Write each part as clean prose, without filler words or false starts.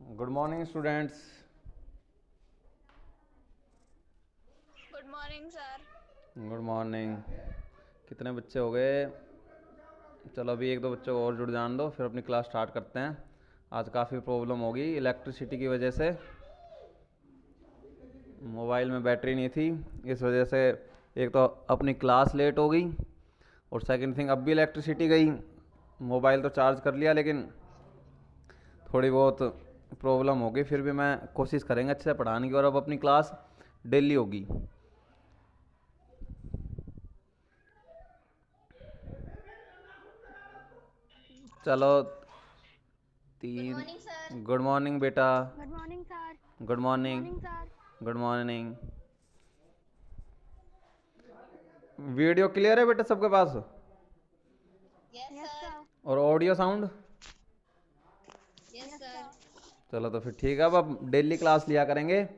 Good morning students. Good morning sir. Good morning. कितने बच्चे हो गए? चलो अभी एक दो बच्चों को और जुड़ जान दो, फिर अपनी क्लास स्टार्ट करते हैं। आज काफ़ी प्रॉब्लम होगी इलेक्ट्रिसिटी की वजह से। मोबाइल में बैटरी नहीं थी, इस वजह से एक तो अपनी क्लास लेट हो गई, और सेकंड थिंग अब भी इलेक्ट्रिसिटी गई। मोबाइल तो चार्ज कर लिया, लेकिन थोड़ी बहुत प्रॉब्लम होगी। फिर भी मैं कोशिश करेंगे अच्छे से पढ़ाने की, और अब अपनी क्लास डेली होगी। चलो good morning sir. Good morning बेटा। Good morning sir. Good good morning. Morning sir. Good morning. Video clear है बेटा सबके पास? Yes yes sir. सर। और audio sound? Yes yes sir. Sir. चलो तो फिर ठीक है, अब डेली क्लास लिया करेंगे।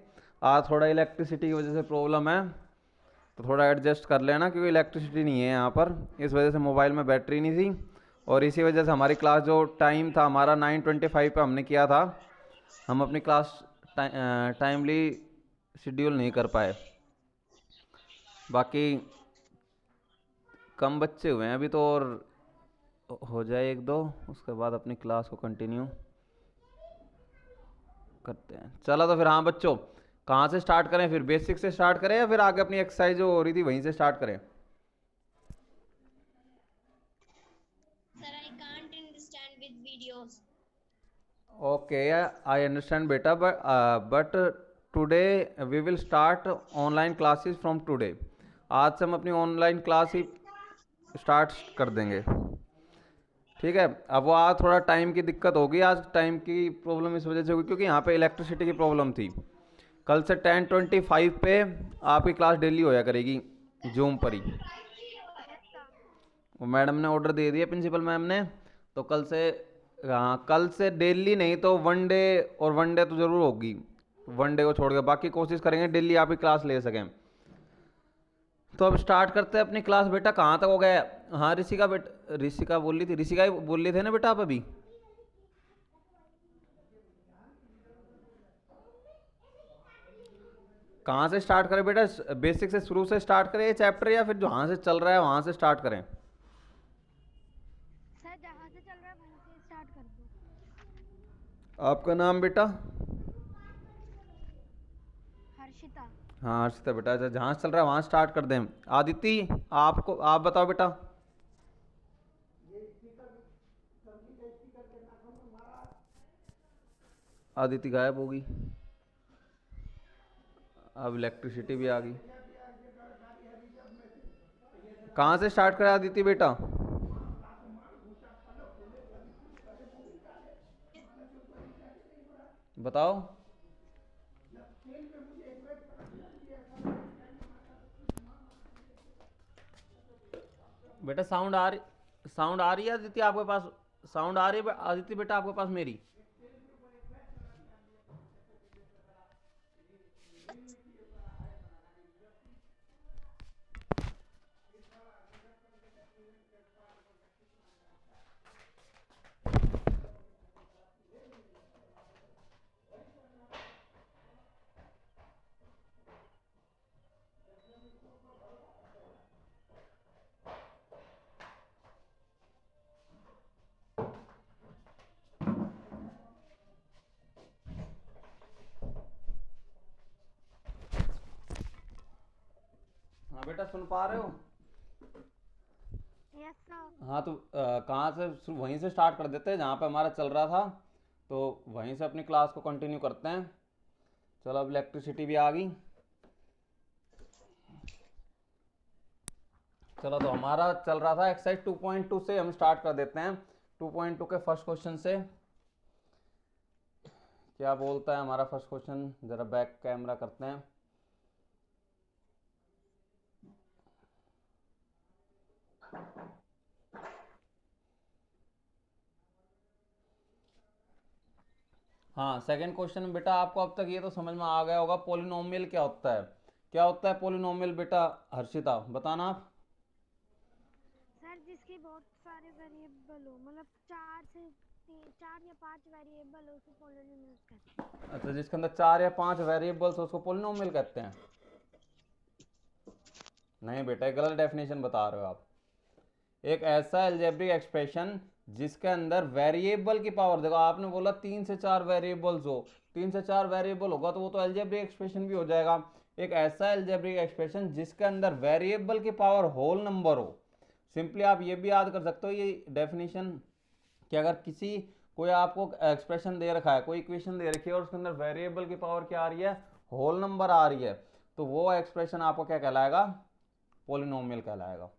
आज थोड़ा इलेक्ट्रिसिटी की वजह से प्रॉब्लम है, तो थोड़ा एडजस्ट कर लेना, क्योंकि इलेक्ट्रिसिटी नहीं है यहाँ पर। इस वजह से मोबाइल में बैटरी नहीं थी, और इसी वजह से हमारी क्लास जो टाइम था हमारा 9:25 पे हमने किया था, हम अपनी क्लास टाइमली शेड्यूल नहीं कर पाए। बाकी कम बच्चे हुए हैं अभी तो, और हो जाए एक दो, उसके बाद अपनी क्लास को कंटिन्यू करते हैं। चलो तो फिर हाँ बच्चों, कहाँ से स्टार्ट करें? फिर बेसिक से स्टार्ट करें, या फिर आगे अपनी एक्सरसाइज जो हो रही थी वहीं से स्टार्ट करें? Sir I can't understand with videos. Okay, I understand बेटा, but today we will start online classes from today. आज से हम अपनी ऑनलाइन क्लास ही स्टार्ट कर देंगे, ठीक है? अब वो आज थोड़ा टाइम की दिक्कत होगी, आज टाइम की प्रॉब्लम इस वजह से होगी क्योंकि यहाँ पे इलेक्ट्रिसिटी की प्रॉब्लम थी। कल से 10:25 पे आपकी क्लास डेली होया करेगी, जूम पर ही। Yes sir. वो मैडम ने ऑर्डर दे दिया, प्रिंसिपल मैम ने। तो कल से, हाँ कल से डेली नहीं तो वन डे, और वन डे तो ज़रूर होगी। वन डे को छोड़ के बाकी कोशिश करेंगे डेली आप ही क्लास ले सकें। तो अब स्टार्ट करते हैं अपनी क्लास। बेटा कहाँ तक हो गया? हाँ ऋषिका, बेटा ऋषिका बोल रही थी, ऋषिका ही बोल रही थे ना बेटा आप अभी? कहाँ से स्टार्ट करें बेटा? बेसिक से शुरू से स्टार्ट करें ये चैप्टर, या फिर जहाँ से चल रहा है वहाँ से स्टार्ट करें? सर जहाँ से चल रहा है वहीं से स्टार्ट कर दो। आपका नाम बेटा? हर्षिता। हाँ हर्षिता बेटा। अच्छा जहाँ से चल रहा है वहाँ स्टार्ट कर दें। आदिति, आपको आप बताओ बेटा। आदिति गायब होगी। अब इलेक्ट्रिसिटी भी आ गई। कहाँ से स्टार्ट करें आदिति बेटा? बताओ। बेटा साउंड आ रही है आदिति आपके पास? साउंड आ रही है आदिति बेटा आपके पास मेरी? हाँ बेटा सुन पा रहे हो? Yes sir. हाँ तो कहाँ से वहीं से स्टार्ट कर देते हैं जहाँ पे हमारा चल रहा था, तो वहीं से अपनी क्लास को कंटिन्यू करते हैं। चलो अब इलेक्ट्रिसिटी भी आ गई। चलो तो हमारा चल रहा था एक्सरसाइज 2.2 से हम स्टार्ट कर देते हैं। 2.2 के फर्स्ट क्वेश्चन से क्या बोलता है हमारा फर्स्ट क्वेश्चन, जरा बैक कैमरा करते हैं। हाँ सेकंड क्वेश्चन में बेटा आपको अब तक ये तो समझ में आ गया होगा, पोलिनोमियल क्या होता है? क्या होता है पोलिनोमियल बेटा? हर्षिता बताना आप। सर जिसके बहुत सारे वेरिएबल हो, मतलब चार से 4 या 5 वेरिएबल उसे पॉलिनोमियल्स कहते हैं। अच्छा, जिसके अंदर 4 या 5 वेरिएबल्स उसको पॉलिनोमियल कहते हैं? नहीं बेटा, गलत डेफिनेशन बता रहे हो आप। एक ऐसा अलजेब्रिक एक्सप्रेशन जिसके अंदर वेरिएबल की पावर, देखो आपने बोला 3 से 4 वेरिएबल्स हो, 3 से 4 वेरिएबल होगा तो वो तो अलजेब्रिक एक्सप्रेशन भी हो जाएगा। एक ऐसा अलजेब्रिक एक्सप्रेशन जिसके अंदर वेरिएबल की पावर होल नंबर हो। सिंपली आप ये भी याद कर सकते हो ये डेफिनेशन कि अगर कोई आपको एक्सप्रेशन दे रखा है, कोई इक्वेशन दे रखी है और उसके अंदर वेरिएबल की पावर क्या आ रही है, होल नंबर आ रही है, तो वो एक्सप्रेशन आपको क्या कहलाएगा, पॉलिनोमियल कहलाएगा।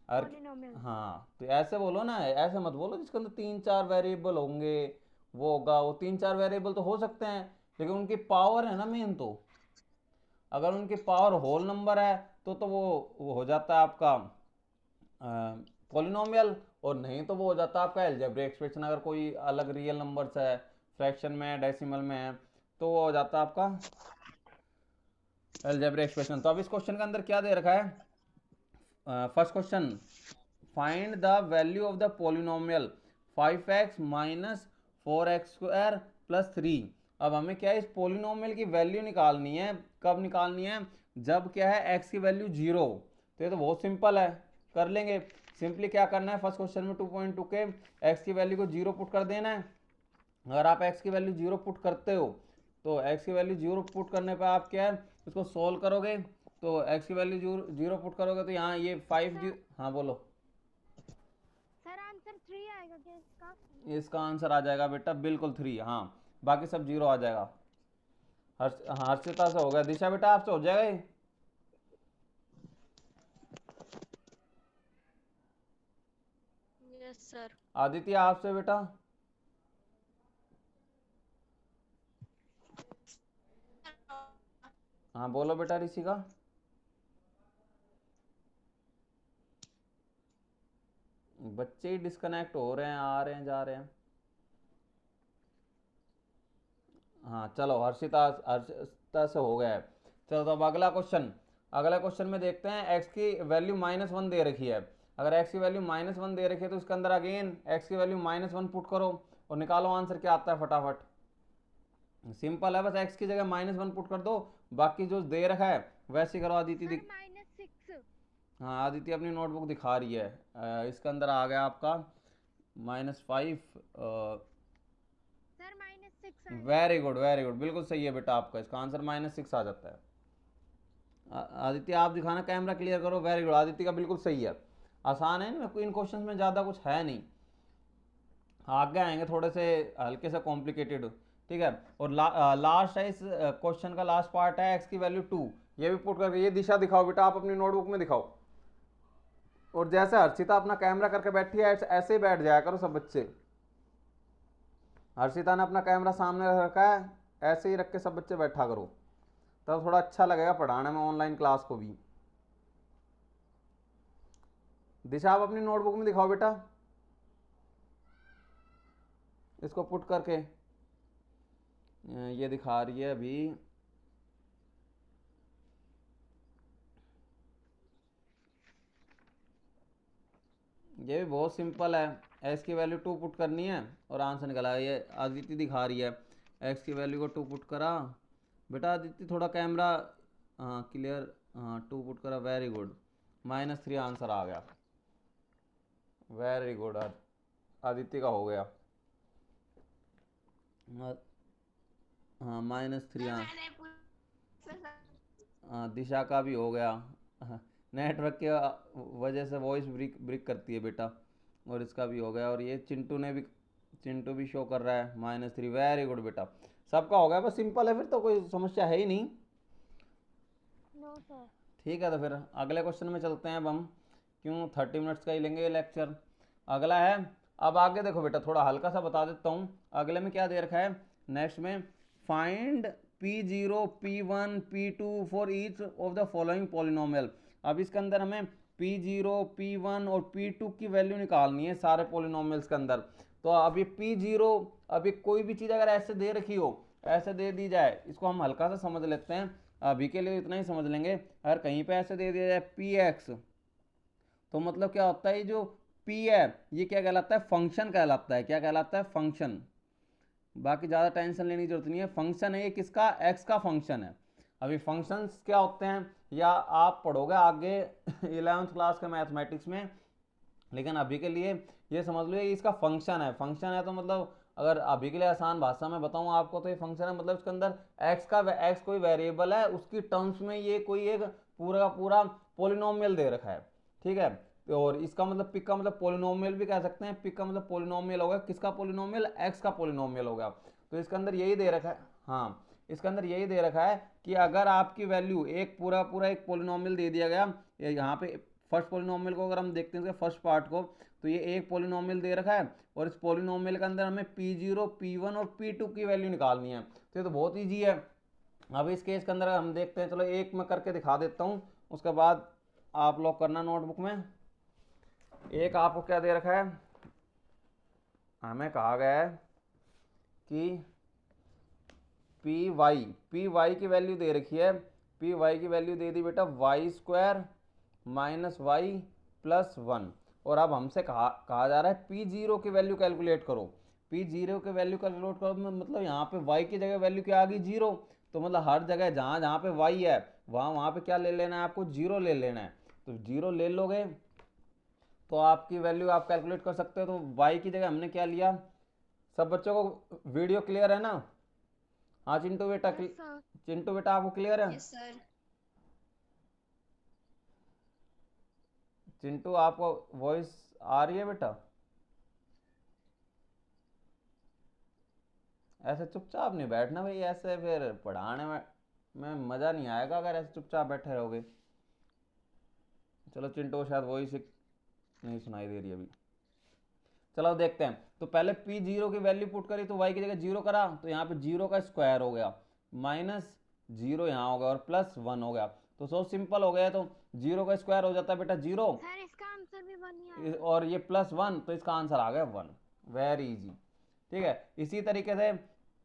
और पॉलिनोमियल। हाँ, तो ऐसे बोलो ना, ऐसे मत बोलो जिसके अंदर 3-4 वेरिएबल होंगे वो होगा। वो 3-4 वेरिएबल तो हो सकते हैं लेकिन उनकी पावर है ना मेन, तो अगर उनकी पावर होल नंबर है तो वो हो जाता है आपका पॉलिनोमियल, और नहीं तो वो हो जाता है आपका अलजेब्रिक एक्सप्रेशन। अगर कोई अलग रियल नंबर्स है, फ्रैक्शन में है, डेसिमल में है, तो वो हो जाता है आपका अलजेब्रिक एक्सप्रेशन। तो अब इस क्वेश्चन के अंदर क्या दे रखा है, first question, find the value of the polynomial 5x minus 4x² plus 3। अब हमें क्या है, इस पॉलिनोमियल की वैल्यू निकालनी है। कब निकालनी है, जब क्या है x की वैल्यू 0। तो ये तो बहुत सिंपल है, कर लेंगे। सिंपली क्या करना है, फर्स्ट क्वेश्चन में 2.2 के x की वैल्यू को 0 पुट कर देना है। अगर आप x की वैल्यू 0 पुट करते हो तो x की वैल्यू 0 पुट करने पर आप क्या है इसको सोल्व करोगे, तो x की वैल्यू 0 पुट करोगे तो यहाँ ये 5। हाँ बोलो। सर आंसर 3 आएगा क्या इसका? इसका आंसर आ जाएगा बेटा बिल्कुल 3। हाँ, बाकी सब 0 आ जाएगा। हर्षिता से हो गया, दिशा बेटा आपसे हो जाएगा ये? Yes sir. आदित्य आपसे बेटा? हाँ बोलो बेटा ऋषिका। बच्चे ही डिस्कनेक्ट हो रहे हैं, आ रहे हैं, जा रहे हैं। हाँ चलो, हर्षिता से हो गया है। चलो तो अब अगला क्वेश्चन में देखते हैं। x की वैल्यू -1 दे रखी है। अगर x की वैल्यू -1 दे रखी है तो इसके अंदर अगेन x की वैल्यू -1 पुट करो और निकालो आंसर क्या आता है फटाफट। सिंपल है, बस x की जगह -1 पुट कर दो, बाकी जो दे रखा है वैसे करो। आदित्य सर -6। हाँ, आदित्य अपनी नोटबुक दिखा रही है। इसके अंदर आ गया आपका -5। सर -6 आएगा। वेरी गुड, वेरी गुड, बिल्कुल सही है बेटा आपका। इसका आंसर -6 आ जाता है। आदित्य आप दिखाना, कैमरा क्लियर करो। वेरी गुड, आदित्य का बिल्कुल सही है। आसान है ना, इन क्वेश्चंस में ज़्यादा कुछ है नहीं, आगे आएंगे थोड़े से हल्के से कॉम्प्लिकेटेड। ठीक है, और लास्ट है इस क्वेश्चन का, लास्ट पार्ट है x की वैल्यू 2। ये भी पुट करके, ये दिशा दिखाओ बेटा, आप अपनी नोटबुक में दिखाओ। और जैसे हर्षिता अपना कैमरा करके बैठी है ऐसे ही बैठ जाया करो सब बच्चे। हर्षिता ने अपना कैमरा सामने रखा है, ऐसे ही रख के सब बच्चे बैठा करो, तब थोड़ा अच्छा लगेगा पढ़ाने में ऑनलाइन क्लास को भी। दिशा आप अपनी नोटबुक में दिखाओ बेटा, इसको पुट करके। ये दिखा रही है अभी। ये भी बहुत सिंपल है, x की वैल्यू 2 पुट करनी है और आंसर निकला। ये आदित्य दिखा रही है, x की वैल्यू को 2 पुट करा। बेटा आदित्य थोड़ा कैमरा, हाँ क्लियर, हाँ 2 पुट करा, वेरी गुड, -3 आंसर आ गया। वेरी गुड, आदित्य का हो गया। हाँ, -3। हाँ, दिशा का भी हो गया। नेटवर्क के वजह से वॉइस ब्रिक करती है बेटा। और इसका भी हो गया। और ये चिंटू भी शो कर रहा है -3। वेरी गुड बेटा, सबका हो गया। बस सिंपल है, फिर तो कोई समस्या है ही नहीं। No sir. ठीक है, तो फिर अगले क्वेश्चन में चलते हैं। अब हम क्यों 30 मिनट्स का ही लेंगे ये लेक्चर। अगला है, अब आगे देखो बेटा, थोड़ा हल्का सा बता देता हूँ। अगले में क्या दे रखा है, नेक्स्ट में, find P0 P1 P2 for each of the following polynomial. अब इसके अंदर हमें P0 P1 और P2 की वैल्यू निकालनी है सारे पॉलिनोमियल्स के अंदर। तो अभी P0, अभी कोई भी चीज़ अगर ऐसे दे रखी हो, ऐसे दे दी जाए, इसको हम हल्का सा समझ लेते हैं। अभी के लिए इतना ही समझ लेंगे। अगर कहीं पे ऐसे दे दिया जाए px, तो मतलब क्या होता है, जो पी है ये क्या कहलाता है, फंक्शन कहलाता है। क्या कहलाता है, फंक्शन। बाकी ज़्यादा टेंशन लेने की जरूरत नहीं है। फंक्शन है ये किसका, एक्स का फंक्शन है। अभी फंक्शंस क्या होते हैं या आप पढ़ोगे आगे 11th क्लास के मैथमेटिक्स में, लेकिन अभी के लिए ये समझ लो ये इसका फंक्शन है। फंक्शन है तो मतलब अगर अभी के लिए आसान भाषा में बताऊं आपको तो ये फंक्शन है मतलब इसके अंदर एक्स कोई वेरिएबल है, उसकी टर्म्स में ये कोई एक पूरा का पूरा पोलिनोमियल दे रखा है। ठीक है, और इसका मतलब पिक का मतलब पोलिनोमियल भी कह सकते हैं। पिक का मतलब पोलिनोमियल होगा, किसका पोलिनोमियल, एक्स का पोलिनोमियल होगा। तो इसके अंदर यही दे रखा है, हाँ इसके अंदर यही दे रखा है कि अगर आपकी वैल्यू एक पूरा पूरा एक पोलिनोमियल दे दिया गया, यहाँ पे फर्स्ट पोलिनोमियल को अगर हम देखते हैं इसके फर्स्ट पार्ट को, तो ये एक पोलिनोमियल दे रखा है और इस पोलिनोमियल के अंदर हमें P0 P1 और P2 की वैल्यू निकालनी है। तो ये तो बहुत ईजी है। अब इस केस के अंदर हम देखते हैं, चलो एक मैं करके दिखा देता हूँ, उसके बाद आप लोग करना नोटबुक में। एक आपको क्या दे रखा है, हमें कहा गया है कि पी वाई की वैल्यू दे रखी है। पी वाई की वैल्यू दे दी बेटा y² माइनस वाई प्लस 1। और अब हमसे कहा जा रहा है P0 की वैल्यू कैलकुलेट करो। P0 की वैल्यू कैलकुलेट करो मतलब यहाँ पे y की जगह वैल्यू क्या आ गई, 0। तो मतलब हर जगह जहाँ जहाँ पे y है वहाँ पे क्या ले लेना है आपको, 0 ले लेना है। तो 0 ले लोगे तो आपकी वैल्यू आप कैलकुलेट कर सकते हो। तो y की जगह हमने क्या लिया, सब बच्चों को वीडियो क्लियर है ना? हाँ चिंटू बेटा, यस सर। चिंटू बेटा आपको क्लियर है? Yes, sir. चिंटू आपको वॉइस आ रही है बेटा? ऐसे चुपचाप नहीं बैठना भाई, ऐसे फिर पढ़ाने में मज़ा नहीं आएगा अगर ऐसे चुपचाप बैठे रहोगे। चलो चिंटू को शायद वॉइस नहीं सुनाई दे रही अभी। चलो अब देखते हैं। तो पहले P0 की वैल्यू पुट करी तो y की जगह 0 करा, तो यहाँ पे 0 का स्क्वायर हो गया, माइनस 0 यहाँ हो गया और प्लस 1 हो गया। तो सो सिंपल हो गया। तो 0 का स्क्वायर हो जाता है बेटा 0, सर इसका आंसर भी 1 ही आएगा। और ये प्लस 1, तो इसका आंसर आ गया 1। Very easy. ठीक है, इसी तरीके से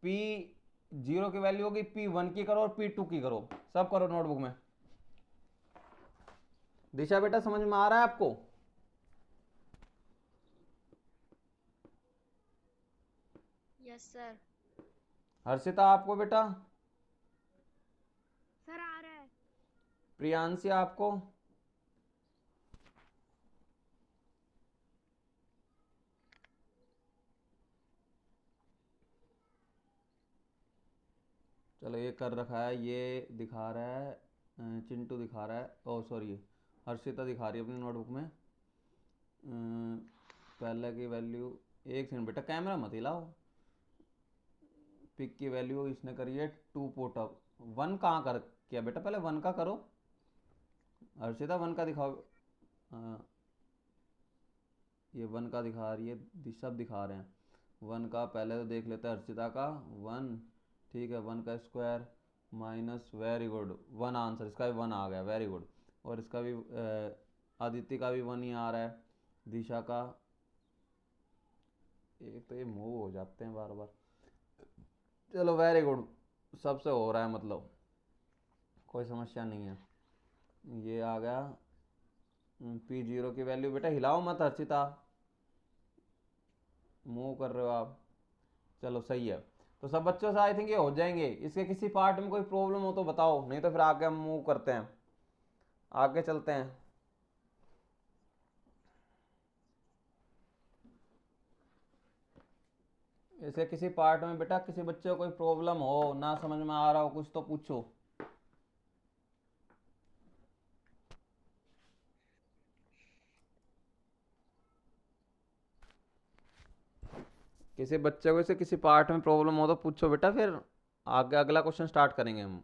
P0 की वैल्यू होगी, P1 की करो और P2 की करो। सब करो नोटबुक में। दिशा बेटा समझ में आ रहा है आपको? Yes, sir. हर्षिता आपको बेटा? सर आ रहा है। प्रियांशी आपको? चलो ये कर रखा है, ये दिखा रहा है चिंटू दिखा रहा है, ओ सॉरी हर्षिता दिखा रही है अपनी नोटबुक में। पहले की वैल्यू, एक सेकंड बेटा कैमरा मत हिलाओ। पिक की वैल्यू इसने करी है 2 पुट अप। 1 कहाँ कर किया बेटा, पहले 1 का करो। हर्षिता 1 का दिखाओ। ये 1 का दिखा रही है, सब दिखा रहे हैं। 1 का पहले तो देख लेते हैं हर्षिता का 1। ठीक है, 1 का square minus, very good 1 answer, इसका भी 1 आ गया, वेरी गुड। और इसका भी आदित्य का भी 1 ही आ रहा है। दिशा का, एक तो ये मूव हो जाते हैं बार बार। चलो वेरी गुड, सबसे हो रहा है मतलब कोई समस्या नहीं है। ये आ गया P0 की वैल्यू, बेटा हिलाओ मत हर्षिता, मूव कर रहे हो आप। चलो सही है। तो सब बच्चों से आई थिंक ये हो जाएंगे। इसके किसी पार्ट में कोई प्रॉब्लम हो तो बताओ, नहीं तो फिर आगे हम मूव करते हैं, आगे चलते हैं। इसके किसी पार्ट में बेटा किसी बच्चे को कोई प्रॉब्लम हो, ना समझ में आ रहा हो कुछ, तो पूछो। किसी बच्चे को इसे किसी पार्ट में प्रॉब्लम हो तो पूछो बेटा, फिर आगे अगला क्वेश्चन स्टार्ट करेंगे हम।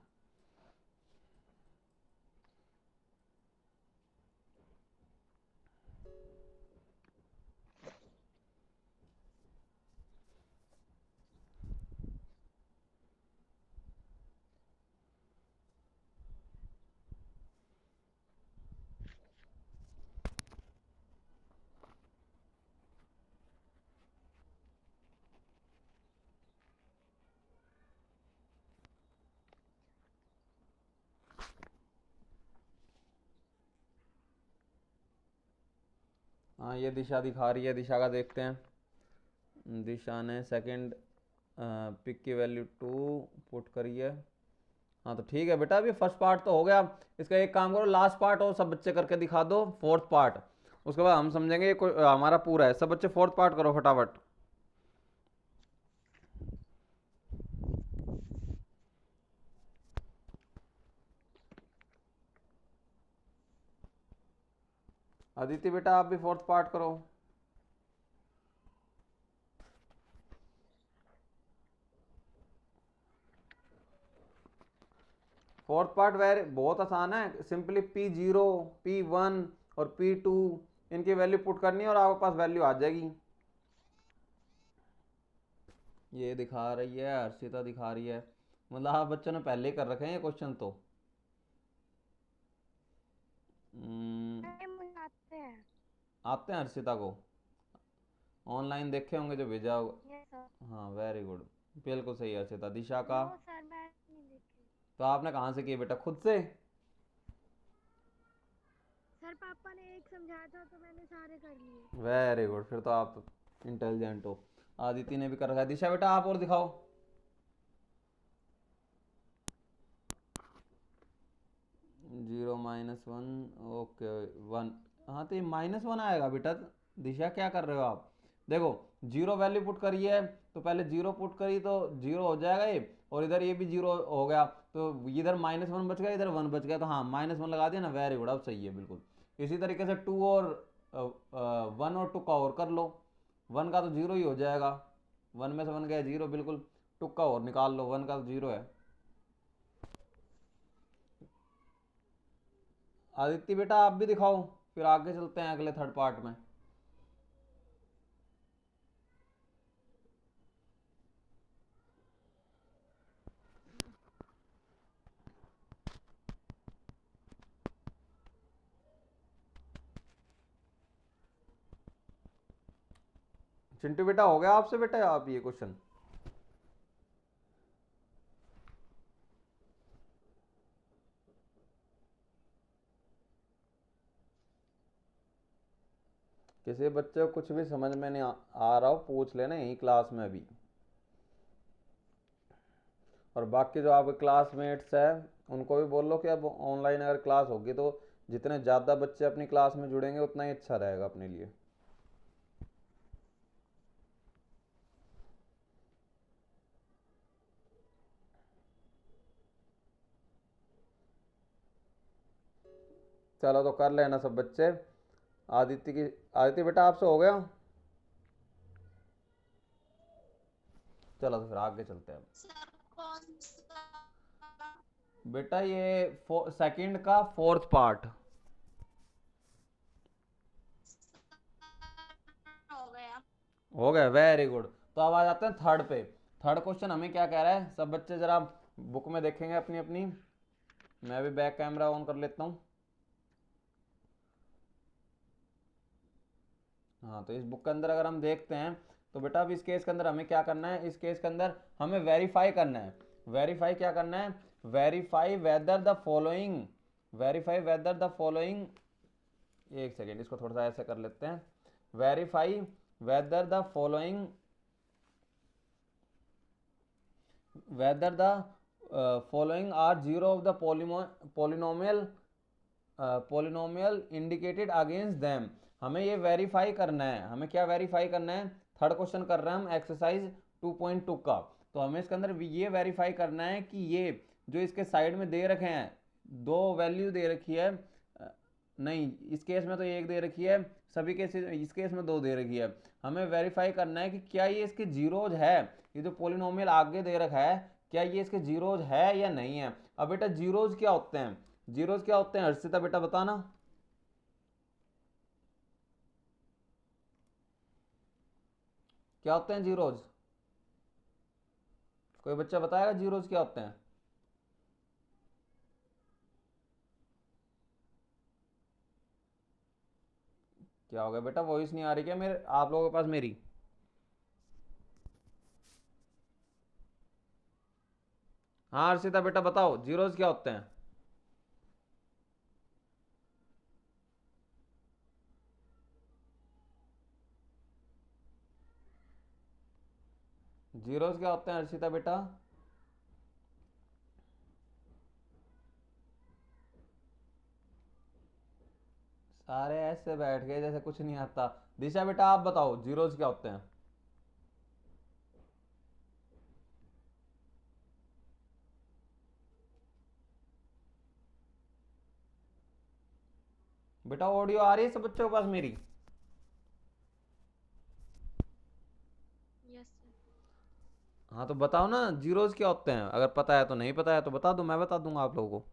हाँ ये दिशा दिखा रही है, दिशा का देखते हैं। दिशा ने सेकंड पिक की वैल्यू 2 पुट करी है। हाँ तो ठीक है बेटा, अभी फर्स्ट पार्ट तो हो गया। इसका एक काम करो, लास्ट पार्ट और सब बच्चे करके दिखा दो, फोर्थ पार्ट। उसके बाद हम समझेंगे ये हमारा पूरा है। सब बच्चे फोर्थ पार्ट करो फटाफट। अदिति बेटा आप भी फोर्थ पार्ट करो। फोर्थ पार्ट वेरी बहुत आसान है, सिंपली P0 P1 और P2 इनकी वैल्यू पुट करनी है और आपके पास वैल्यू आ जाएगी। ये दिखा रही है हर्षिता, दिखा रही है, मतलब आप बच्चों ने पहले ही कर रखे हैं ये क्वेश्चन तो। नहीं, मुझे आते हैं। आते हैं हर्षिता को, ऑनलाइन देखे होंगे जो भेजा होगा। Yes sir. हाँ वेरी गुड, बिल्कुल सही हर्षिता। दिशा का नो सर, मैं नहीं देखे। तो आपने कहाँ से किए बेटा, खुद से? सर पापा ने एक समझाया था तो मैंने सारे कर लिए। वेरी गुड, फिर तो आप इंटेलिजेंट हो। आदिति ने भी कर रखा है। दिशा बेटा आप और दिखाओ। 0 -1 ओके 1। हाँ तो ये -1 आएगा बेटा। दिशा क्या कर रहे हो आप? देखो 0 वैल्यू पुट करी है तो पहले 0 पुट करी तो 0 हो जाएगा ये, और इधर ये भी 0 हो गया तो इधर -1 बच गया, इधर 1 बच गया, तो हाँ -1 लगा दिया ना, वेरी गुड, अब सही है बिल्कुल। इसी तरीके से 2 और 1 और 2 का और कर लो। 1 का तो 0 ही हो जाएगा, 1 में से 1 गया 0, बिल्कुल। 2 का और निकाल लो, 1 का तो 0 है। आदित्य बेटा आप भी दिखाओ, फिर आगे चलते हैं अगले थर्ड पार्ट में। चिंटू बेटा हो गया आपसे बेटा आप ये क्वेश्चन? किसी बच्चे को कुछ भी समझ में नहीं आ रहा हो पूछ लेना यही क्लास में भी। और बाकी जो आपके क्लासमेट्स हैं उनको भी बोल लो कि अब ऑनलाइन अगर क्लास होगी तो जितने ज़्यादा बच्चे अपनी क्लास में जुड़ेंगे उतना ही अच्छा रहेगा अपने लिए। चलो तो कर लेना सब बच्चे। आदित्य बेटा आपसे हो गया? चलो तो फिर आगे चलते हैं। सर कौन सा बेटा ये सेकंड का फोर्थ पार्ट हो गया? हो गया, वेरी गुड। तो अब आ जाते हैं थर्ड पे। थर्ड क्वेश्चन हमें क्या कह रहा है, सब बच्चे जरा बुक में देखेंगे अपनी अपनी। मैं भी बैक कैमरा ऑन कर लेता हूँ। हाँ तो इस बुक के अंदर अगर हम देखते हैं तो बेटा अब इस केस के अंदर हमें क्या करना है, इस केस के अंदर हमें वेरीफाई करना है। वेरीफाई क्या करना है? Verify whether the following, verify whether the following, एक सेकेंड इसको थोड़ा सा ऐसे कर लेते हैं। Verify whether the following, whether the following are zero of the polynomial polynomial indicated against them. हमें ये वेरीफाई करना है। हमें क्या वेरीफाई करना है? थर्ड क्वेश्चन कर रहे हैं हम एक्सरसाइज 2.2 का। तो हमें इसके अंदर ये वेरीफाई करना है कि ये जो इसके साइड में दे रखे हैं, दो वैल्यू दे रखी है, नहीं इस केस में तो एक दे रखी है, सभी केस इस केस में दो दे रखी है। हमें वेरीफाई करना है कि क्या ये इसके जीरोज है, ये जो पोलिनोमियल आगे दे रखा है क्या ये इसके जीरोज है या नहीं है। अब बेटा जीरोज क्या होते हैं, जीरोज क्या होते हैं हर्षिता बेटा बताना। क्या होते हैं जीरोज? कोई बच्चा बताएगा जीरोज क्या होते हैं? क्या हो गया बेटा, वॉइस नहीं आ रही क्या मेरे आप लोगों के पास मेरी? हाँ हर्षिता बेटा बताओ जीरोज क्या होते हैं? जीरोस क्या होते हैं हर्षिता बेटा? सारे ऐसे बैठ गए जैसे कुछ नहीं आता। दिशा बेटा आप बताओ जीरोस क्या होते हैं? बेटा ऑडियो आ रही है सब बच्चों के पास मेरी? Yes sir. हाँ तो बताओ ना जीरोस क्या होते हैं, अगर पता है तो, नहीं पता है तो बता दो, मैं बता दूंगा आप लोगों को।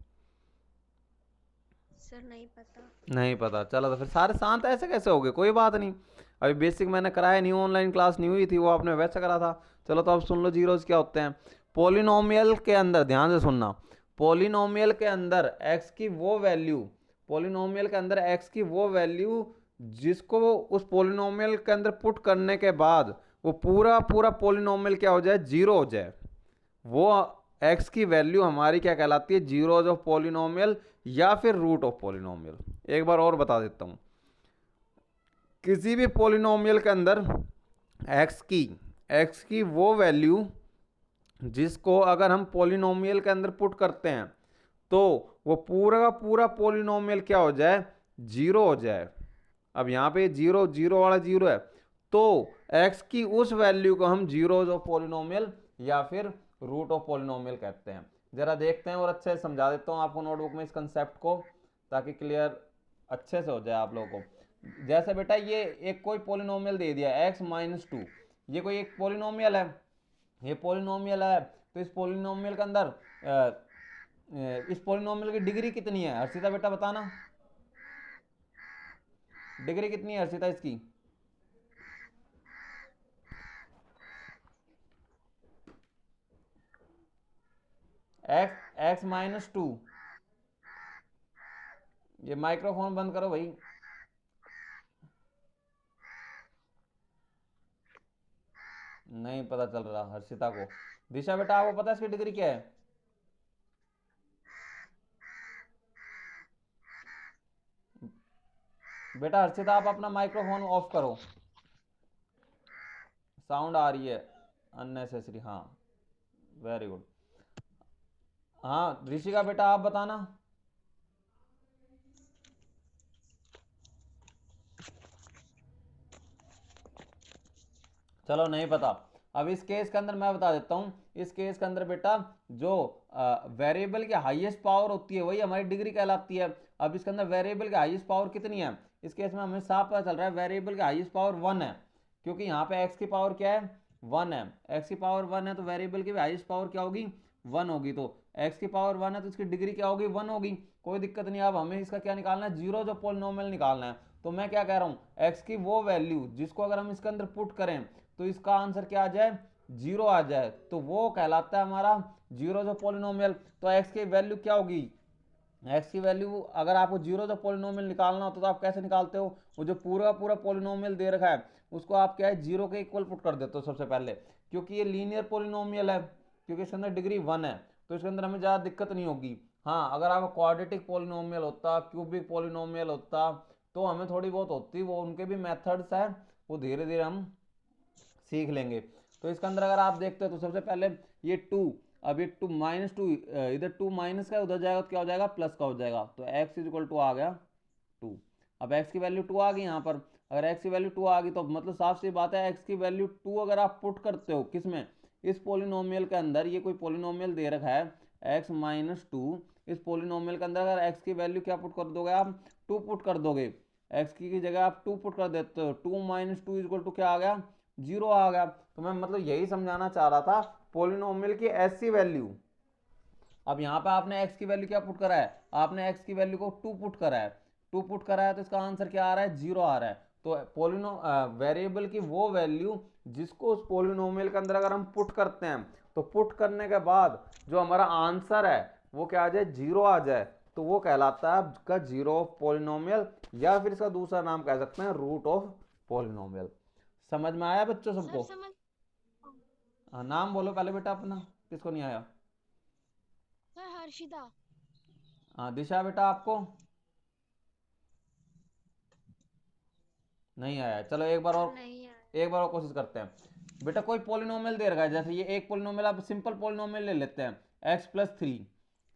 सर नहीं पता। नहीं पता, चलो तो फिर सारे शांत ऐसे कैसे हो गए? कोई बात नहीं, अभी बेसिक मैंने कराया नहीं, ऑनलाइन क्लास नहीं हुई थी, वो आपने वैसे करा था। चलो तो अब सुन लो जीरोस क्या होते हैं। पोलिनोमियल के अंदर ध्यान से सुनना, पोलिनोमियल के अंदर एक्स की वो वैल्यू, पोलिनोमियल के अंदर एक्स की वो वैल्यू जिसको उस पोलिनोमियल के अंदर पुट करने के बाद वो पूरा पूरा पोलिनोमियल क्या हो जाए, जीरो हो जाए, वो एक्स की वैल्यू हमारी क्या कहलाती है, जीरोज ऑफ पोलिनोमियल या फिर रूट ऑफ पोलिनोमियल। एक बार और बता देता हूं, किसी भी पोलिनोमियल के अंदर एक्स की एक्स की वो वैल्यू जिसको अगर हम पोलिनोमियल के अंदर पुट करते हैं तो वो पूरा का पूरा पोलिनोमियल क्या हो जाए, जीरो हो जाए। अब यहाँ पे जीरो जीरो वाला जीरो है, तो एक्स की उस वैल्यू को हम जीरोज ऑफ पोलिनोमियल या फिर रूट ऑफ पोलिनोमियल कहते हैं। जरा देखते हैं और अच्छे से समझा देता हूँ आपको नोटबुक में इस कंसेप्ट को, ताकि क्लियर अच्छे से हो जाए आप लोगों को। जैसे बेटा ये एक कोई पोलिनोमियल दे दिया x-2, ये कोई एक पोलिनोमियल है, ये पोलिनोमियल है, तो इस पोलिनोमियल के अंदर इस पोलिनोमियल की डिग्री कितनी है हर्षिता बेटा बताना, डिग्री कितनी है हर्षिता इसकी? x-2, ये माइक्रोफोन बंद करो भाई। नहीं पता चल रहा हर्षिता को। दिशा बेटा आपको पता है इसकी डिग्री क्या है? बेटा हर्षिता आप अपना माइक्रोफोन ऑफ करो, साउंड आ रही है अननेसेसरी। हाँ वेरी गुड। हाँ ऋषिका बेटा आप बताना। चलो नहीं पता। अब इस केस के अंदर मैं बता देता हूँ, इस केस के अंदर बेटा जो वेरिएबल की हाईएस्ट पावर होती है वही हमारी डिग्री कहलाती है। अब इसके अंदर वेरिएबल की हाईएस्ट पावर कितनी है, इस केस में हमें साफ पता चल रहा है वेरिएबल की हाईएस्ट पावर 1 है, क्योंकि यहाँ पे एक्स की पावर क्या है, 1 है। एक्स की पावर 1 है तो वेरिएबल की हाईएस्ट पावर क्या होगी, 1 होगी। तो एक्स की पावर 1 है तो इसकी डिग्री क्या होगी, 1 होगी। कोई दिक्कत नहीं। अब हमें इसका क्या निकालना है, जीरो जो पोलिनोमियल निकालना है। तो मैं क्या कह रहा हूँ, एक्स की वो वैल्यू जिसको अगर हम इसके अंदर पुट करें तो इसका आंसर क्या आ जाए, जीरो आ जाए, तो वो कहलाता है हमारा जीरो जो पोलिनोमियल। तो एक्स की वैल्यू क्या होगी, एक्स की वैल्यू अगर आपको जीरो जो पोलिनोमियल निकालना होता तो आप कैसे निकालते हो, वो जो पूरा पूरा पोलिनोमियल दे रखा है उसको आप क्या है, जीरो के इक्वल पुट कर देते हो सबसे पहले, क्योंकि ये लीनियर पोलिनोमियल है, क्योंकि इसके अंदर डिग्री 1 है, तो इसके अंदर हमें ज़्यादा दिक्कत नहीं होगी। हाँ अगर आपका क्वाड्रेटिक पोलिनोमियल होता, क्यूबिक पोलिनोमियल होता, तो हमें थोड़ी बहुत होती, वो उनके भी मेथड्स हैं, वो धीरे धीरे हम सीख लेंगे। तो इसके अंदर अगर आप देखते हो तो सबसे पहले ये 2, अब ये 2 - 2 इधर 2 माइनस का उधर जाएगा तो क्या हो जाएगा, प्लस का हो जाएगा, तो x इक्वल टू आ गया 2। अब x की वैल्यू 2 आ गई यहाँ पर, अगर x की वैल्यू 2 आ गई तो मतलब साफ सी बात है x की वैल्यू 2 अगर आप पुट करते हो किस में, इस पोलिनोमियल के अंदर, ये कोई पोलिनोमियल दे रखा है x-2, इस पोलिनोमियल के अंदर अगर x की वैल्यू क्या पुट कर दोगे आप, 2 पुट कर दोगे, x की जगह आप 2 पुट कर देते हो, 2 - 2 इक्वल टू क्या आ गया, जीरो आ गया। तो मैं मतलब यही समझाना चाह रहा था, पोलिनोमियल की ऐसी वैल्यू। अब यहाँ पे आपने x की वैल्यू क्या पुट करा है, आपने x की वैल्यू को 2 पुट करा है, 2 पुट करा है तो इसका आंसर क्या आ रहा है, जीरो आ रहा है। तो पोलिनो वेरिएबल की वो वैल्यू जिसको उस पोलिनोमियल के अंदर अगर हम पुट करते हैं तो पुट करने के बाद जो हमारा आंसर है वो क्या आ जाए, जीरो आ जाए, तो वो कहलाता है आपका जीरो ऑफ पोलिनोमियल, या फिर इसका दूसरा नाम कह सकते हैं रूट ऑफ पोलिनोमियल। समझ में आया बच्चों सर सबको? समझ। हाँ नाम बोलो पहले बेटा अपना, किसको नहीं आया? सर हर्षिता। हाँ दिशा बेटा आपको नहीं आया, चलो एक बार सर और, नहीं आया। एक बार और कोशिश करते हैं। बेटा कोई पॉलिनोमियल दे रखा है, जैसे ये एक पॉलिनोमियल, आप सिंपल पॉलिनोमियल ले लेते हैं, x+3,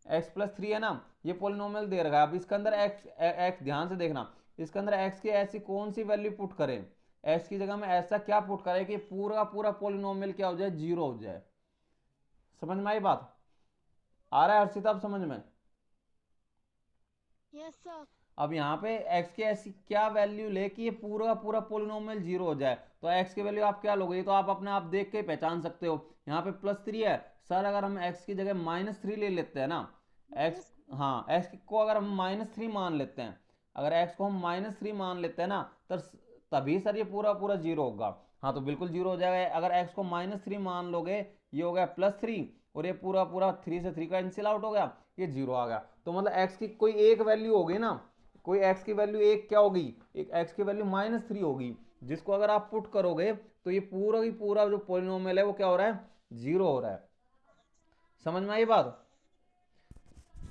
x+3 है ना, ये पॉलिनोमियल दे रखा है। अब इसके अंदर x ध्यान से देखना, इसके अंदर x की ऐसी कौन सी वैल्यू पुट करें, x की जगह में ऐसा क्या पुट करें कि पूरा पूरा पॉलिनोमियल क्या हो जाए, जीरो हो जाए। समझ में आई बात? आ रहा है हर्षित अब समझ में? Yes sir. अब यहाँ पे x की ऐसी क्या वैल्यू ले कि ये पूरा पूरा पोलिनोमियल जीरो हो जाए, तो x की वैल्यू आप क्या लोगे, ये तो आप अपने आप देख के पहचान सकते हो। यहाँ पे +3 है सर, अगर हम x की जगह -3 ले लेते हैं ना, x, हाँ x को अगर हम -3 मान लेते हैं, अगर x को हम -3 मान लेते हैं ना, तो तभी सर ये पूरा पूरा जीरो होगा। हाँ तो बिल्कुल जीरो हो जाएगा, अगर x को -3 मान लोगे, ये हो गया +3, और ये पूरा पूरा 3 से 3 कैंसिल आउट हो गया, ये जीरो आ गया। तो मतलब x की कोई एक वैल्यू होगी ना, कोई x की वैल्यू एक क्या होगी, एक x की वैल्यू -3 होगी, जिसको अगर आप पुट करोगे तो ये पूरा ही पूरा जो पॉलिनोमियल है वो क्या हो रहा है, जीरो हो रहा है। समझ में आई बात?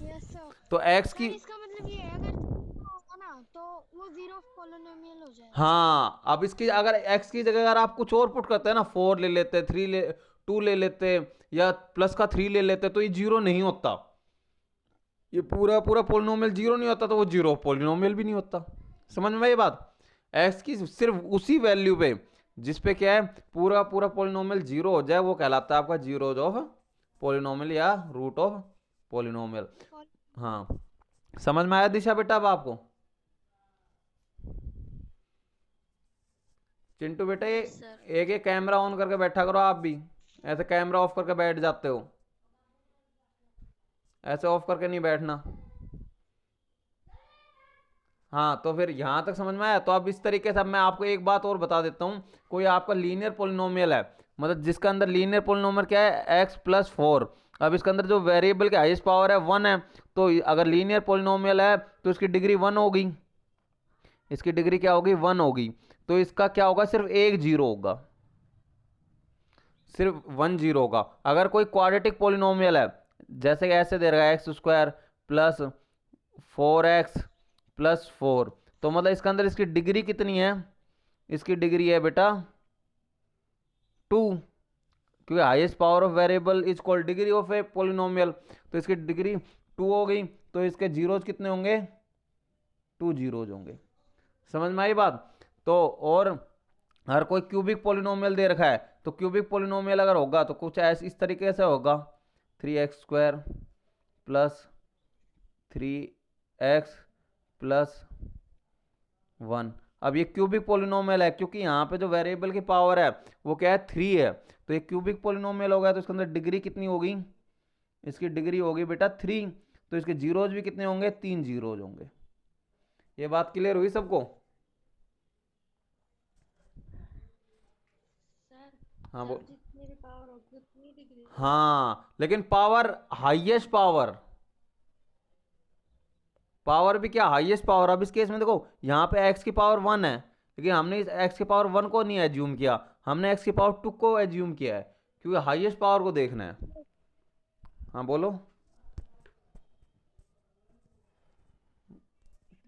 Yes sir. तो x की, सर इसका मतलब ये है अगर होगा ना तो वो जीरो पॉलिनोमियल हो जाएगा। हाँ अब इसकी अगर x की जगह अगर आप कुछ और पुट करते हैं ना, 4 ले लेते, 3 ले 2 ले लेते, या प्लस का 3 ले लेते, तो ये जीरो नहीं होता, ये पूरा पूरा पोलिनोमियल जीरो नहीं होता, तो वो जीरो पोलिनोमियल भी नहीं होता। समझ में ये बात? x की सिर्फ उसी वैल्यू पे जिस पे क्या है पूरा पूरा पोलिनोमियल जीरो हो जाए, वो कहलाता है आपका जीरोज ऑफ पोलिनोमियल या रूट ऑफ पोलिनोमियल। हाँ समझ में आया दिशा बेटा अब आपको? चिंटू बेटा ये एक एक कैमरा ऑन करके बैठा करो, आप भी ऐसे कैमरा ऑफ करके बैठ जाते हो, ऐसे ऑफ करके नहीं बैठना। हाँ तो फिर यहाँ तक समझ में आया? तो अब इस तरीके से अब मैं आपको एक बात और बता देता हूँ, कोई आपका लीनियर पोलिनोमियल है, मतलब जिसका अंदर लीनियर पोलिनोमियल क्या है, x+4, अब इसके अंदर जो वेरिएबल के हाईएस्ट पावर है 1 है, तो अगर लीनियर पोलिनोमियल है तो इसकी डिग्री 1 होगी, इसकी डिग्री क्या होगी, 1 होगी, तो इसका क्या होगा, सिर्फ एक जीरो होगा, सिर्फ 1 जीरो होगा। अगर कोई क्वाड्रेटिक पोलिनोमियल है, जैसे कि ऐसे दे रहा है x² प्लस 4x+4, तो मतलब इसके अंदर इसकी डिग्री कितनी है, इसकी डिग्री है बेटा 2, क्योंकि highest power of variable is called degree of A polynomial, तो इसकी डिग्री 2 हो गई, तो इसके जीरोज कितने होंगे, 2 जीरोज होंगे। समझ में आई बात? तो और हर कोई क्यूबिक पोलिनोमियल दे रखा है, तो क्यूबिक पोलिनोमियल अगर होगा तो कुछ ऐसे इस तरीके से होगा, 3x² प्लस 3x+1। अब ये क्यूबिक पोलिनोमियल है, क्योंकि यहाँ पे जो वेरिएबल की पावर है वो क्या है, 3 है, तो ये क्यूबिक पोलिनोमियल हो गया, तो इसके अंदर डिग्री कितनी होगी, इसकी डिग्री होगी बेटा 3, तो इसके जीरोज भी कितने होंगे, 3 जीरोज होंगे। ये बात क्लियर हुई सबको? हाँ बोल। हाँ लेकिन पावर, हाईएस्ट पावर, पावर भी क्या, हाईएस्ट पावर। अब इस केस में देखो यहाँ पे x की पावर 1 है, लेकिन हमने इस x की पावर 1 को नहीं एज्यूम किया, हमने x की पावर 2 को एज्यूम किया है, क्योंकि हाईएस्ट पावर को देखना है। हाँ बोलो,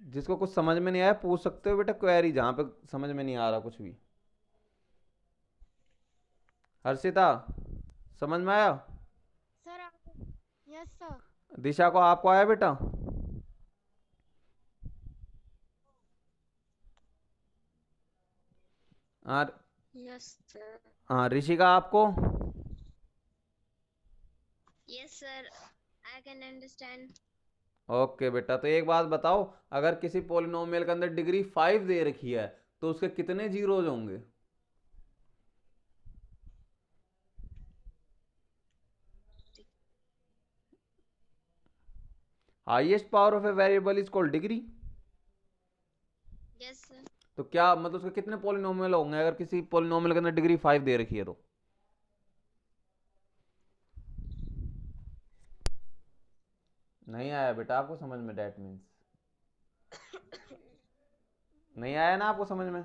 जिसको कुछ समझ में नहीं आया पूछ सकते हो बेटा क्वेरी, जहाँ पे समझ में नहीं आ रहा कुछ भी। हर्षिता समझ में आया? Sir yes sir. दिशा को, आपको आया बेटा? हाँ Yes, sir. हाँ ऋषिका आपको? Yes, sir. I can understand. Okay बेटा, तो एक बात बताओ, अगर किसी पोलिनोमियल के अंदर डिग्री 5 दे रखी है तो उसके कितने जीरोज होंगे? Highest power of a variable is called degree. Yes, sir. तो क्या मतलब उसके कितने पोलिनोमियल होंगे अगर किसी पोलिनोमियल के अंदर डिग्री 5 दे रखी है तो? नहीं आया बेटा आपको समझ में? डेट मीन्स नहीं आया ना आपको समझ में?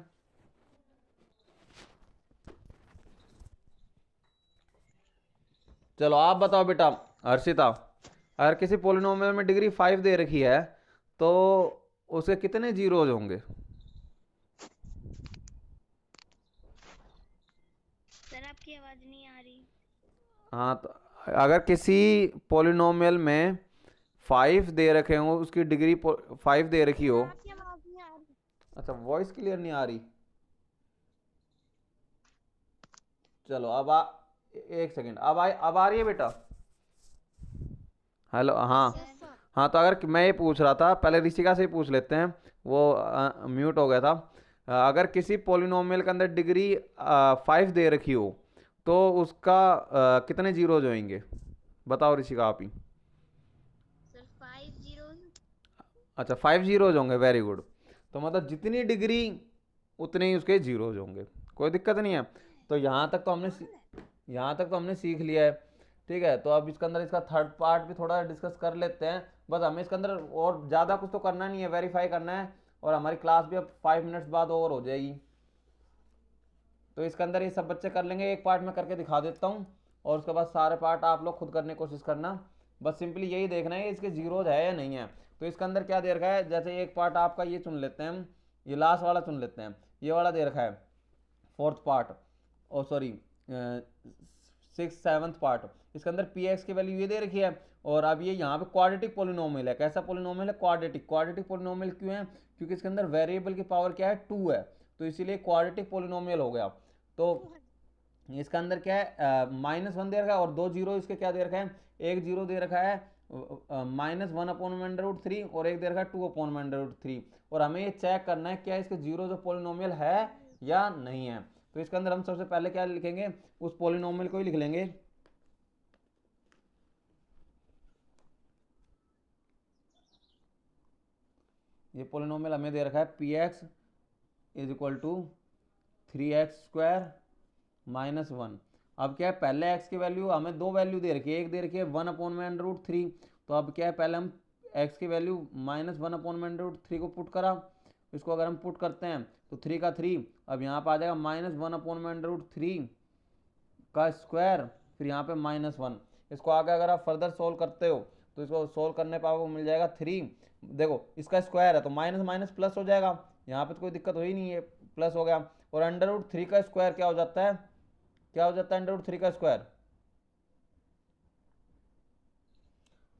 चलो आप बताओ बेटा हर्षिता, अगर किसी पोलिनोमियल में डिग्री 5 दे रखी है तो उसके कितने जीरोज होंगे? सर आप आवाज नहीं आ रही। हाँ तो अगर किसी पोलिनोमियल में 5 दे रखे हो, उसकी डिग्री 5 दे रखी हो। आपकी आवाज नहीं आ रही। अच्छा, वॉइस क्लियर नहीं आ रही। चलो अब आ, एक सेकंड, अब आ रही है बेटा। हेलो, हाँ। Yes yes sir. सर। हाँ तो अगर मैं ये पूछ रहा था, पहले ऋषिका से ही पूछ लेते हैं, वो म्यूट हो गया था। अगर किसी पोलिनोमियल के अंदर डिग्री 5 दे रखी हो, तो उसका कितने जीरोज होंगे? बताओ ऋषिका आप ही। सर 50। अच्छा, 5 जीरोज होंगे, वेरी गुड। तो मतलब जितनी डिग्री उतने ही उसके जीरोज होंगे, कोई दिक्कत नहीं है। तो यहाँ तक तो हमने सीख लिया है। ठीक है, तो अब इसके अंदर इसका थर्ड पार्ट भी थोड़ा डिस्कस कर लेते हैं। बस हमें इसके अंदर और ज़्यादा कुछ तो करना नहीं है, वेरीफाई करना है। और हमारी क्लास भी अब 5 मिनट्स बाद ओवर हो जाएगी। तो इसके अंदर ये सब बच्चे कर लेंगे, एक पार्ट में करके दिखा देता हूँ, और उसके बाद सारे पार्ट आप लोग खुद करने की कोशिश करना। बस सिंपली यही देखना है इसके जीरोज है या नहीं है। तो इसके अंदर क्या दे रखा है, जैसे एक पार्ट आपका ये चुन लेते हैं हम, ये लास्ट वाला चुन लेते हैं। ये वाला दे रखा है फोर्थ पार्ट, ओ सॉरी, 6th 7th पार्ट। इसके अंदर पी एक्स की वैल्यू ये दे रखी है। और अब ये यहाँ पे क्वाड्रेटिक पोलिनोमियल है। कैसा पोलिनोमियल है? क्वाड्रेटिक। क्वाड्रेटिक पोलिनोमियल क्यों है? क्योंकि इसके अंदर वेरिएबल की पावर क्या है? 2 है, तो इसीलिए क्वाड्रेटिक पोलिनोमियल हो गया। तो इसका अंदर क्या है, -1 दे रखा है, और 2 जीरो इसके क्या दे रखा है, एक जीरो दे रखा है -1/√3, और एक दे रखा है 2/√3। और हमें ये चेक करना है क्या इसके जीरो जो पोलिनोमियल है या नहीं है। तो इसके अंदर हम सबसे पहले क्या लिखेंगे, उस पोलिनोमियल को ही लिख लेंगे। ये पोलिनोमियल हमें दे रखा है P X is equal to 3x² -1। अब क्या है, पहले x की वैल्यू हमें दो वैल्यू दे रखी है, एक दे रखी है 1/√3। तो अब क्या है, पहले हम x की वैल्यू -1/√3 को पुट करा। इसको अगर हम पुट करते हैं तो 3 का 3, अब यहाँ पर आ जाएगा -1/√3 का स्क्वायर, फिर यहाँ पे -1। इसको आगे अगर आप फर्दर सोल्व करते हो तो इसको सोल्व करने पर आपको मिल जाएगा 3। देखो इसका स्क्वायर है तो माइनस माइनस प्लस हो जाएगा, यहाँ पे तो कोई दिक्कत हो ही नहीं है, प्लस हो गया। और √3 का स्क्वायर क्या हो जाता है, क्या हो जाता है √3 का स्क्वायर?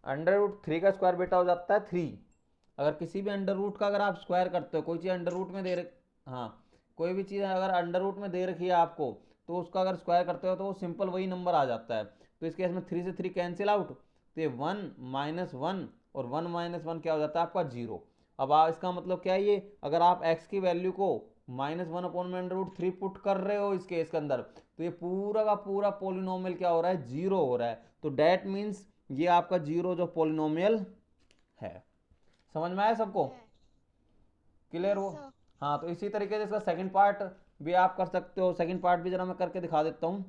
√3 का स्क्वायर बेटा हो जाता है 3। अगर किसी भी अंडर रूट का अगर आप स्क्वायर करते हो, कोई चीज़ अंडर रूट में दे रख हाँ, कोई भी चीज़ अगर अंडर रूट में दे रखी है आपको, तो उसका अगर स्क्वायर करते हो तो वो सिंपल वही नंबर आ जाता है। तो इस केस में 3 से 3 कैंसिल आउट, तो ये 1 -1, और 1 -1 क्या हो जाता है आपका 0। अब इसका मतलब क्या है, ये अगर आप x की वैल्यू को -1/√3 पुट कर रहे हो इस केस के अंदर, तो ये पूरा का पूरा पोलिनोमियल क्या हो रहा है, 0 हो रहा है। तो डेट मीन्स ये आपका 0 जो पोलिनोमियल है। समझ में आया सबको? क्लियर यस हो? सर। हाँ, तो इसी तरीके से इसका सेकंड पार्ट भी आप कर सकते हो। सेकंड पार्ट भी जरा मैं करके दिखा देता हूँ।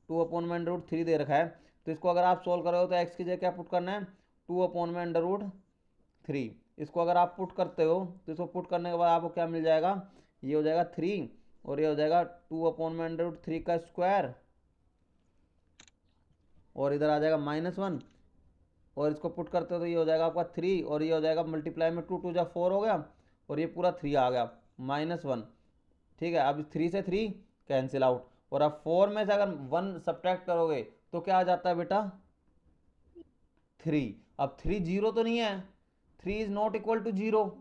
2/√3 दे रखा है, तो इसको अगर आप सोल्व करोगे तो एक्स की जगह क्या पुट करना है, 2/√3। इसको अगर आप पुट करते हो तो इसको पुट करने के बाद आपको क्या मिल जाएगा, ये हो जाएगा 3, और ये हो जाएगा 2/√3 का स्क्वायर, और इधर आ जाएगा -1, और इसको पुट करते हो तो ये हो जाएगा आपका 3, और ये हो जाएगा मल्टीप्लाई में 2 2 जा 4 हो गया, और ये पूरा 3 आ गया -1। ठीक है, अब 3 से 3 कैंसिल आउट, और अब 4 में से अगर 1 सब्ट्रैक्ट करोगे तो क्या आ जाता है बेटा, 3। अब 3 जीरो तो नहीं है, 3 is not equal to 0,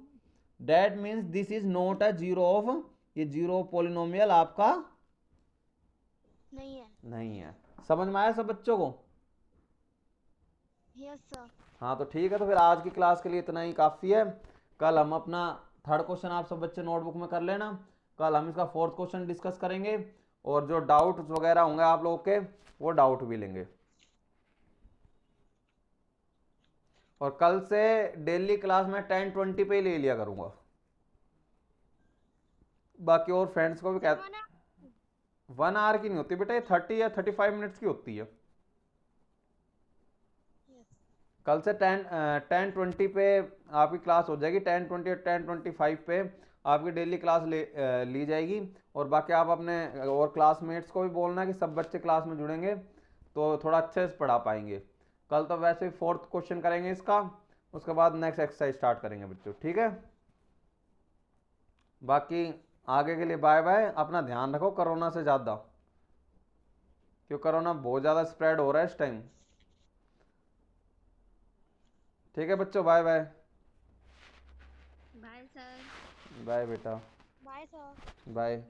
that means this is not a zero of, ये जीरो पोलिनोमियल आपका नहीं है। नहीं है। समझ में आया सब बच्चों को? Yes sir. हाँ तो ठीक है, तो फिर आज की क्लास के लिए इतना ही काफ़ी है। कल हम अपना थर्ड क्वेश्चन आप सब बच्चे नोटबुक में कर लेना। कल हम इसका फोर्थ क्वेश्चन डिस्कस करेंगे, और जो डाउट वगैरह होंगे आप लोगों के वो डाउट भी लेंगे। और कल से डेली क्लास में 10:20 पे ही ले लिया करूँगा। बाकी और फ्रेंड्स को भी सर कह 1 आवर की नहीं होती बेटा, ये 30 या 35 मिनट्स की होती है। कल से 10:20 पे आपकी क्लास हो जाएगी। 10:20 और 10:25 पे आपकी डेली क्लास ली जाएगी। और बाकी आप अपने और क्लासमेट्स को भी बोलना कि सब बच्चे क्लास में जुड़ेंगे तो थोड़ा अच्छे से पढ़ा पाएंगे। कल तो वैसे ही फोर्थ क्वेश्चन करेंगे इसका, उसके बाद नेक्स्ट एक्सरसाइज स्टार्ट करेंगे बच्चों, ठीक है? बाकी आगे के लिए बाय बाय, अपना ध्यान रखो कोरोना से ज़्यादा। क्यों कोरोना बहुत ज़्यादा स्प्रेड हो रहा है इस टाइम। ठीक है बच्चों, bye bye. Bye sir. Bye बेटा। Bye sir. बाय।